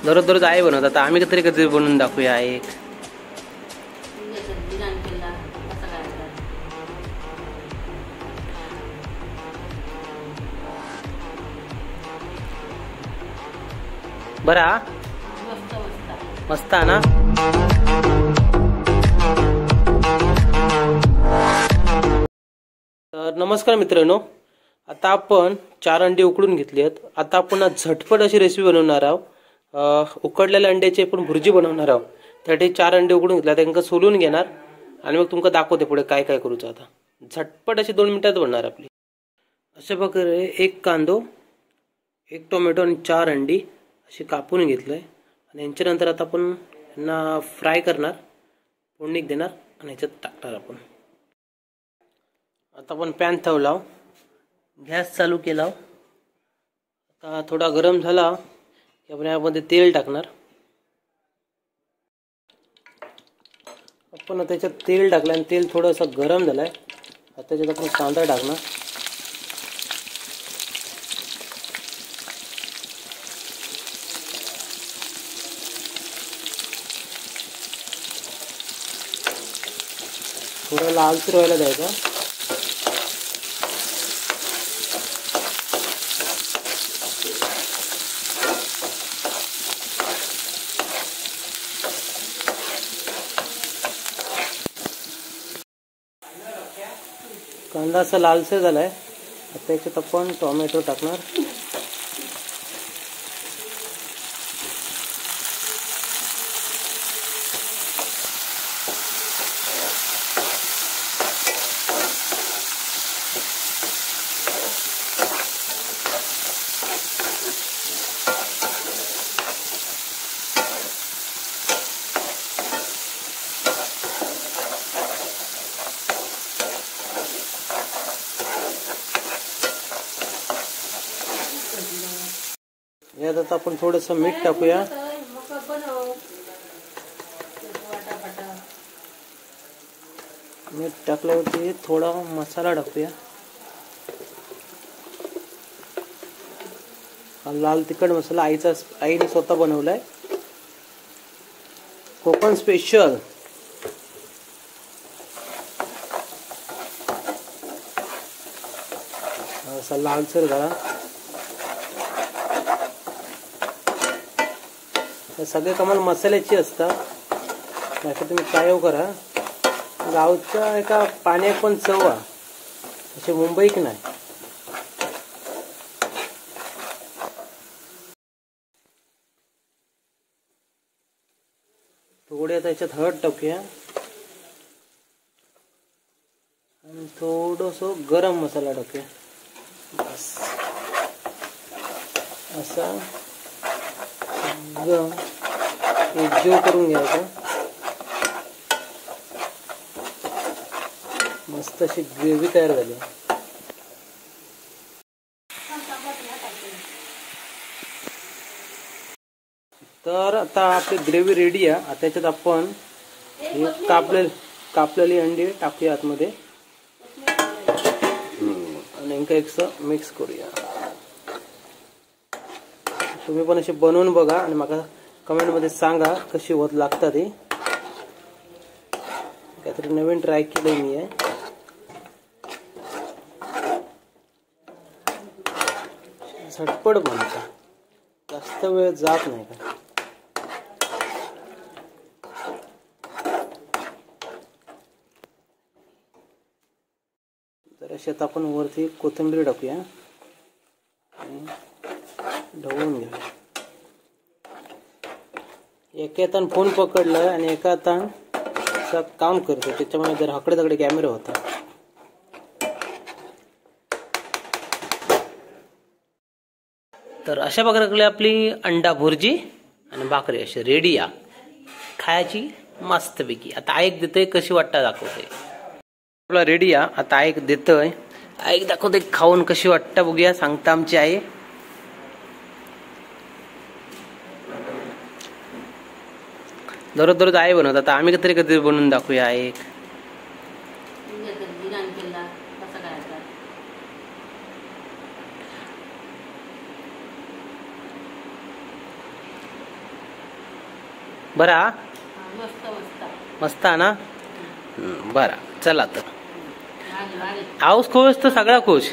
दररोज दररोज आई बनवतात, आता आम्ही तरी कधी बनवून दाखवूया एक. बरा मस्त ना. तर नमस्कार मित्रांनो, आता आपण 4 अंडी उकडून घेतली आहेत. आता आपण झटपट अशी रेसिपी बनवणार आहोत. उकडलेल्या अंड्याची आपण भुर्जी बनवणार आहोत. त्यासाठी 4 अंडे उकडून घेतले, त्यांना सोलून घेणार आणि मग तुमका दाखवते पुढे काय काय करूचं. आता झटपट अशी 2 मिनिटात बनणार आपली. अशा प्रकारे 1 कांदो, 1 टोमॅटो आणि 4 अंडी अशी कापून घेतलंय. आणि यांच्यानंतर आता आपण यांना फ्राय करणार, फोडणी देणार आणि ह्याच्यात टाकणार आपण. आता आपण पॅन ठेवला, गॅस चालू केला. आता थोडा गरम झाला की आपण यामध्ये तेल टाकणार. आपण त्याच्यात तेल टाकलं आणि तेल थोडंसं गरम झालंय. आता त्याच्यात आपण कांदा टाकणार. थोडं लालसर व्हायला द्यायचं. कांदा असा लालसर झालाय. आता याच्यात आपण टोमॅटो टाकणार. यात आता आपण थोडंसं मीठ टाकूया. मीठ टाकल्यावरती थोडा मसाला टाकूया. लाल तिखट मसाला आईने स्वतः बनवलाय, कोकण स्पेशल. असा लालसर झाला. सगळे कमाल मसाल्याची असतात. त्यासाठी तुम्ही काय करा, गावच्या एका पाण्यात पण चव आहे, असे मुंबईत नाही. थोडे त्याच्यात हळद टाकूया आणि थोडंसं गरम मसाला टाकूया. बस असा एकजीव करून घ्यायचा. मस्त अशी ग्रेव्ही तयार झाली. तर आता आपली ग्रेव्ही रेडी आहे. आता त्याच्यात आपण कापलेली अंडी टाकूया आतमध्ये आणि एकसं मिक्स करूया. तुम्ही पण असे बनवून बघा आणि मला कमेंट मध्ये सांगा कशी होत लागतात. ती काहीतरी नवीन ट्राय केलंय मी आहे. झटपट बनतं, जास्त वेळ जात नाही का. तर अशात आपण वरती कोथिंबीर टाकूया आणि ढवळून घ्या. एका हाताने फोन पकडलाय आणि एका हाताने काम करतो, त्याच्यामुळे जर हकडे तकडे कॅमेरा होता. तर अशा प्रकारे आपली अंडा भुर्जी आणि भाकरी अशी रेडी आहे खायची मस्तपैकी. आता एक देतोय, कशी वाटतं दाखवते. आपला रेडी आहे. आता एक देतोय, एक दाखवते खाऊन कशी वाटतं बघूया. सांगता आमची आई. दररोज दररोज आई बनवतात, आता आम्ही तरी कधी बनवून दाखवूया एक. बरा मस्त मस्त मस्त हा ना बरा चला तर आऊस खुश तर सगळा खुश